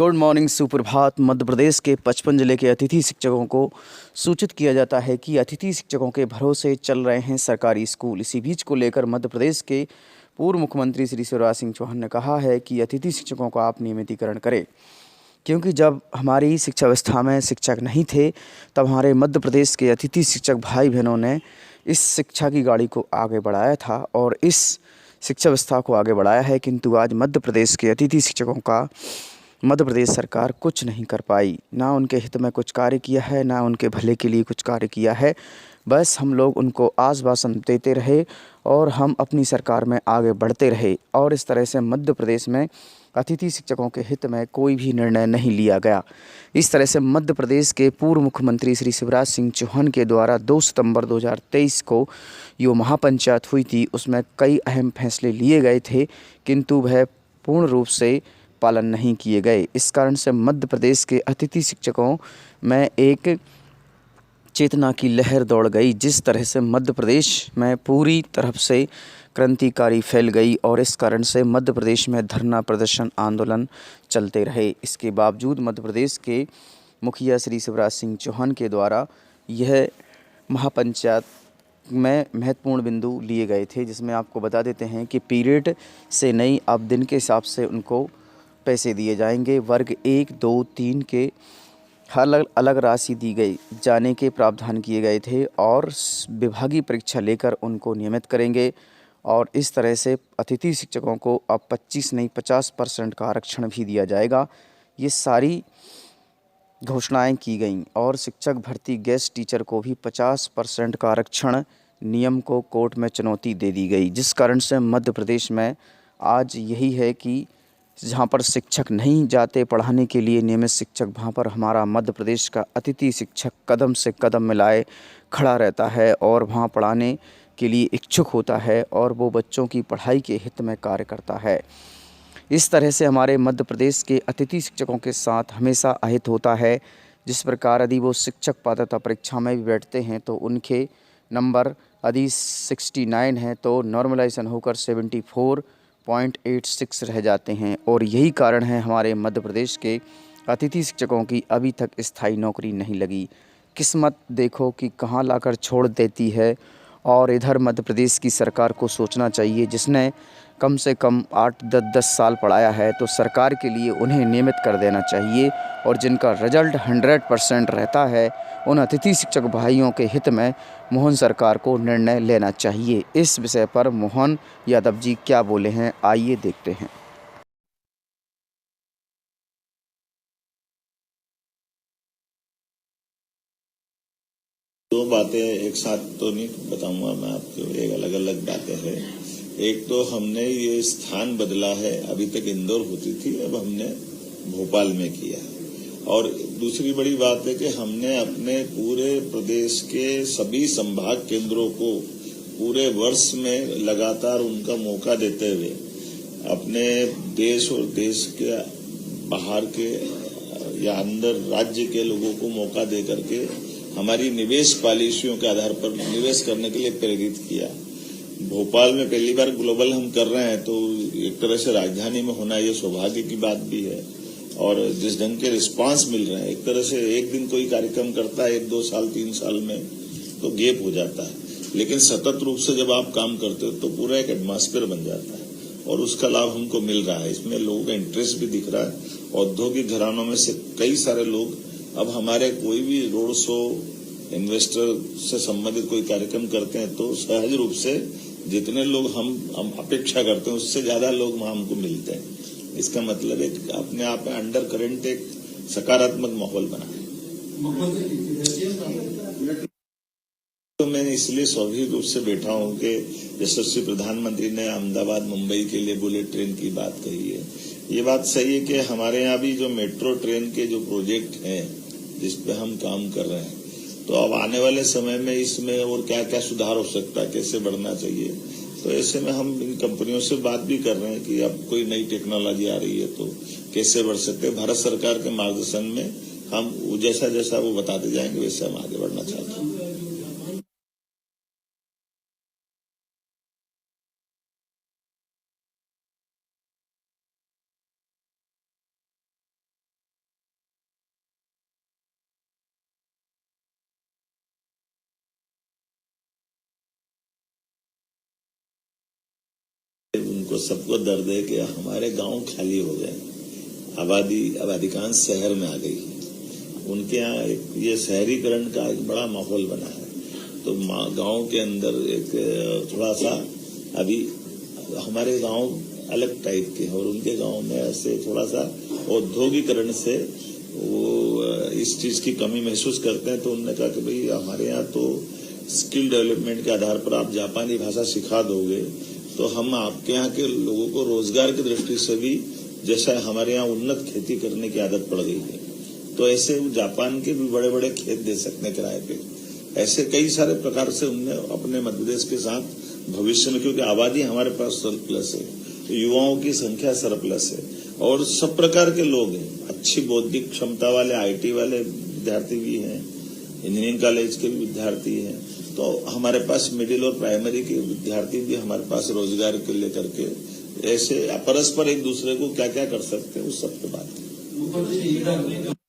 Good morning सुप्रभात। मध्य प्रदेश के 55 जिले के अतिथि शिक्षकों को सूचित किया जाता है कि अतिथि शिक्षकों के भरोसे चल रहे हैं सरकारी स्कूल। इसी बीच को लेकर मध्य प्रदेश के पूर्व मुख्यमंत्री श्री शिवराज सिंह चौहान ने कहा है कि अतिथि शिक्षकों का आप नियमितीकरण करें, क्योंकि जब हमारी शिक्षा व्यवस्था में शिक्षक नहीं थे तब हमारे मध्य प्रदेश के अतिथि शिक्षक भाई बहनों ने इस शिक्षा की गाड़ी को आगे बढ़ाया था और इस शिक्षा व्यवस्था को आगे बढ़ाया है। किंतु आज मध्य प्रदेश के अतिथि शिक्षकों का मध्य प्रदेश सरकार कुछ नहीं कर पाई। ना उनके हित में कुछ कार्य किया है, ना उनके भले के लिए कुछ कार्य किया है। बस हम लोग उनको आश्वासन देते रहे और हम अपनी सरकार में आगे बढ़ते रहे और इस तरह से मध्य प्रदेश में अतिथि शिक्षकों के हित में कोई भी निर्णय नहीं लिया गया। इस तरह से मध्य प्रदेश के पूर्व मुख्यमंत्री श्री शिवराज सिंह चौहान के द्वारा 2 सितंबर 2023 को जो महापंचायत हुई थी उसमें कई अहम फैसले लिए गए थे, किंतु वह पूर्ण रूप से पालन नहीं किए गए। इस कारण से मध्य प्रदेश के अतिथि शिक्षकों में एक चेतना की लहर दौड़ गई। जिस तरह से मध्य प्रदेश में पूरी तरफ से क्रांतिकारी फैल गई और इस कारण से मध्य प्रदेश में धरना प्रदर्शन आंदोलन चलते रहे। इसके बावजूद मध्य प्रदेश के मुखिया श्री शिवराज सिंह चौहान के द्वारा यह महापंचायत में महत्वपूर्ण बिंदु लिए गए थे, जिसमें आपको बता देते हैं कि पीरियड से नहीं, अब दिन के हिसाब से उनको पैसे दिए जाएंगे। वर्ग 1, 2, 3 के अलग अलग राशि दी गई जाने के प्रावधान किए गए थे और विभागीय परीक्षा लेकर उनको नियमित करेंगे। और इस तरह से अतिथि शिक्षकों को अब 25 नहीं 50% का आरक्षण भी दिया जाएगा। ये सारी घोषणाएं की गईं और शिक्षक भर्ती गेस्ट टीचर को भी 50% का आरक्षण नियम को कोर्ट में चुनौती दे दी गई। जिस कारण से मध्य प्रदेश में आज यही है कि जहाँ पर शिक्षक नहीं जाते पढ़ाने के लिए नियमित शिक्षक, वहाँ पर हमारा मध्य प्रदेश का अतिथि शिक्षक कदम से कदम मिलाए खड़ा रहता है और वहाँ पढ़ाने के लिए इच्छुक होता है और वो बच्चों की पढ़ाई के हित में कार्य करता है। इस तरह से हमारे मध्य प्रदेश के अतिथि शिक्षकों के साथ हमेशा अहित होता है। जिस प्रकार यदि वो शिक्षक पात्रता परीक्षा में भी बैठते हैं तो उनके नंबर यदि 69 हैं तो नॉर्मलाइजेशन होकर 74.86 रह जाते हैं और यही कारण है हमारे मध्य प्रदेश के अतिथि शिक्षकों की अभी तक स्थायी नौकरी नहीं लगी। किस्मत देखो कि कहाँ लाकर छोड़ देती है। और इधर मध्य प्रदेश की सरकार को सोचना चाहिए, जिसने कम से कम 8-10 साल पढ़ाया है तो सरकार के लिए उन्हें नियमित कर देना चाहिए और जिनका रिजल्ट 100% रहता है उन अतिथि शिक्षक भाइयों के हित में मोहन सरकार को निर्णय लेना चाहिए। इस विषय पर मोहन यादव जी क्या बोले हैं, आइए देखते हैं। दो बातें एक साथ तो नहीं बताऊंगा मैं आपको, एक अलग अलग बातें हैं। एक तो हमने ये स्थान बदला है, अभी तक इंदौर होती थी, अब हमने भोपाल में किया है। और दूसरी बड़ी बात है कि हमने अपने पूरे प्रदेश के सभी संभाग केंद्रों को पूरे वर्ष में लगातार उनका मौका देते हुए अपने देश और देश के बाहर के या अंदर राज्य के लोगों को मौका दे करके हमारी निवेश पॉलिसियों के आधार पर निवेश करने के लिए प्रेरित किया। भोपाल में पहली बार ग्लोबल हम कर रहे हैं तो एक तरह से राजधानी में होना ये सौभाग्य की बात भी है और जिस ढंग के रिस्पांस मिल रहे हैं, एक तरह से एक दिन कोई कार्यक्रम करता है 1-2 साल 3 साल में तो गैप हो जाता है, लेकिन सतत रूप से जब आप काम करते हो तो पूरा एक एटमॉस्फेयर बन जाता है और उसका लाभ हमको मिल रहा है। इसमें लोगों का इंटरेस्ट भी दिख रहा है। औद्योगिक घरानों में से कई सारे लोग अब हमारे कोई भी रोड शो, इन्वेस्टर से संबंधित कोई कार्यक्रम करते हैं तो सहज रूप से जितने लोग हम अपेक्षा करते हैं उससे ज्यादा लोग वहां हमको मिलते हैं। इसका मतलब एक अपने आप में अंडर करंट एक सकारात्मक माहौल बना है। तो मैं इसलिए स्वाभाविक रूप से बैठा हूं कि यशस्वी प्रधानमंत्री ने अहमदाबाद मुंबई के लिए बुलेट ट्रेन की बात कही है। ये बात सही है कि हमारे यहाँ भी जो मेट्रो ट्रेन के जो प्रोजेक्ट हैं जिस पे हम काम कर रहे हैं, तो अब आने वाले समय में इसमें और क्या क्या सुधार हो सकता है, कैसे बढ़ना चाहिए, तो ऐसे में हम इन कंपनियों से बात भी कर रहे हैं कि अब कोई नई टेक्नोलॉजी आ रही है तो कैसे बढ़ सकते हैं। भारत सरकार के मार्गदर्शन में हम जैसा जैसा वो बताते जाएंगे वैसे हम आगे बढ़ना चाहते हैं। उनको सबको दर्द है कि हमारे गांव खाली हो गए, अब अधिकांश शहर में आ गई है। उनके यहाँ ये शहरीकरण का एक बड़ा माहौल बना है, तो गांव के अंदर एक थोड़ा सा अभी हमारे गांव अलग टाइप के हैं और उनके गांव में ऐसे थोड़ा सा औद्योगिकरण से वो इस चीज की कमी महसूस करते हैं। तो उन्होंने कहा कि भाई हमारे यहाँ तो स्किल डेवलपमेंट के आधार पर आप जापानी भाषा सिखा दोगे तो हम आपके यहाँ के लोगों को रोजगार की दृष्टि से भी, जैसा हमारे यहाँ उन्नत खेती करने की आदत पड़ गई है, तो ऐसे जापान के भी बड़े बड़े खेत दे सकते हैं किराए पे। ऐसे कई सारे प्रकार से उनने अपने मध्य प्रदेश के साथ भविष्य में, क्योंकि आबादी हमारे पास सरप्लस है, तो युवाओं की संख्या सरप्लस है और सब प्रकार के लोग हैं, अच्छी बौद्धिक क्षमता वाले आईटी वाले विद्यार्थी भी हैं, इंजीनियरिंग कॉलेज के भी विद्यार्थी हैं, तो हमारे पास मिडिल और प्राइमरी के विद्यार्थी भी हमारे पास रोजगार के लेकर के ऐसे परस्पर एक दूसरे को क्या क्या कर सकते हैं उस सब पे बात है।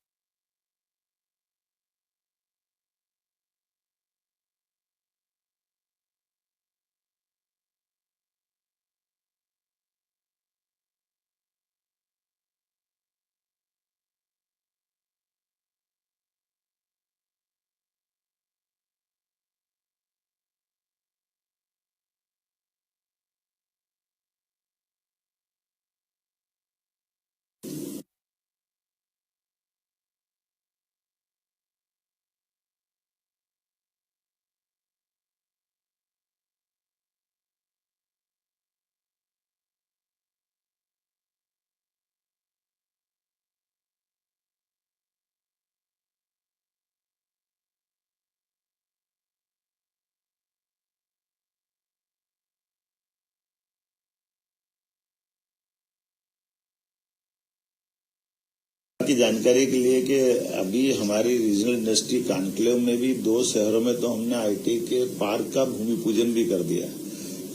की जानकारी के लिए कि अभी हमारी रीजनल इंडस्ट्री कॉन्क्लेव में भी 2 शहरों में तो हमने आईटी के पार्क का भूमि पूजन भी कर दिया,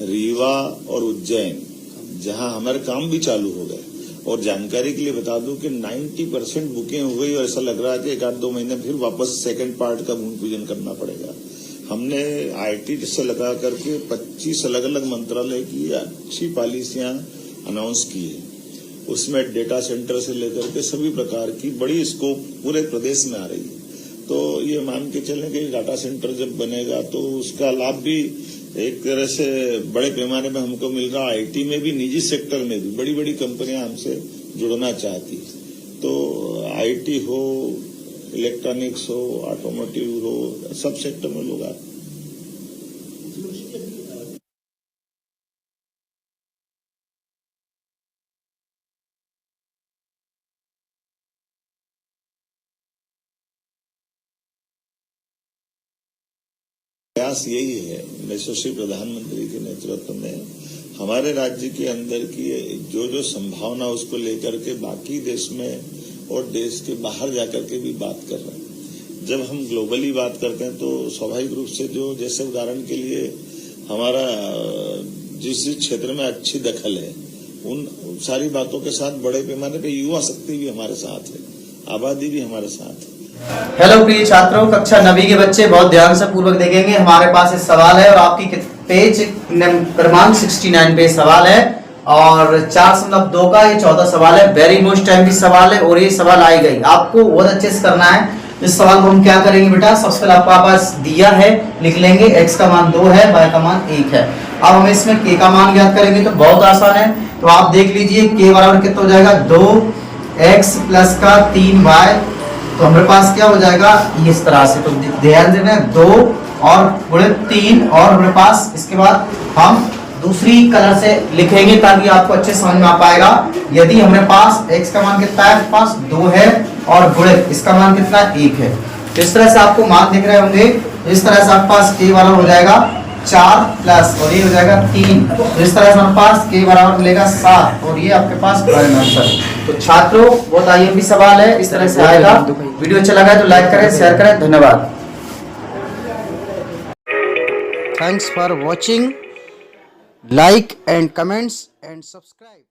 रीवा और उज्जैन, जहां हमारे काम भी चालू हो गए। और जानकारी के लिए बता दूं कि 90% बुकिंग हो गई और ऐसा लग रहा है कि 1-2 महीने फिर वापस सेकंड पार्ट का भूमि पूजन करना पड़ेगा। हमने आईटी से लगा करके 25 अलग अलग मंत्रालय की अच्छी पॉलिसियां अनाउंस की है, उसमें डेटा सेंटर से लेकर के सभी प्रकार की बड़ी स्कोप पूरे प्रदेश में आ रही है। तो ये मान के चलें कि डाटा सेंटर जब बनेगा तो उसका लाभ भी एक तरह से बड़े पैमाने में हमको मिल रहा। आईटी में भी, निजी सेक्टर में भी बड़ी बड़ी कंपनियां हमसे जुड़ना चाहती है। तो आईटी हो, इलेक्ट्रॉनिक्स हो, ऑटोमोटिव हो, सब सेक्टर में लोग आते हैं। प्रयास यही है यशस्वी प्रधानमंत्री के नेतृत्व में हमारे राज्य के अंदर की जो जो संभावना उसको लेकर के बाकी देश में और देश के बाहर जाकर के भी बात कर रहे हैं। जब हम ग्लोबली बात करते हैं तो स्वाभाविक रूप से जो, जैसे उदाहरण के लिए हमारा जिस क्षेत्र में अच्छी दखल है उन सारी बातों के साथ बड़े पैमाने पे युवा शक्ति भी हमारे साथ है, आबादी भी हमारे साथ है। हेलो प्रिय छात्रों, कक्षा 9वीं के बच्चे बहुत ध्यान से पूर्वक देखेंगे। हमारे पास एक सवाल है और आपकी पेज क्रमांक 69 पे सवाल है और 4.2 का ये 14 सवाल है। वेरी मोस्ट टाइम भी सवाल है और ये सवाल आई गई, आपको बहुत अच्छे से करना है। इस सवाल को हम क्या करेंगे बेटा, सबसे पहले आपके पास दिया है, लिख लेंगे x का मान 2 है, y का मान 1 है। अब हम इसमें k का मान ज्ञात करेंगे तो बहुत आसान है, तो आप देख लीजिए k बराबर कितना हो जाएगा 2x प्लस का 3y, तो हमारे पास क्या हो जाएगा इस तरह से। तो ध्यान देना 2 और गुणे 3 और हमारे पास इसके बाद हम दूसरी कलर से लिखेंगे ताकि आपको अच्छे समझ में आ पाएगा। यदि हमारे पास x का मान कितना है, हमारे पास 2 है और गुणे इसका मान कितना 1 है, तो इस तरह से आपको मान दिख रहे होंगे। इस तरह से आपके पास k बराबर हो जाएगा 4 प्लस और ये हो जाएगा 3, तो इस तरह से हमारे पास k बराबर मिलेगा 7 और ये आपके पास फाइनल आंसर। तो छात्रों बहुत आईएमपी सवाल है, इस तरह से आएगा। वीडियो अच्छा लगा तो लाइक करें, शेयर करें, धन्यवाद। Thanks for watching. Like and comments and subscribe.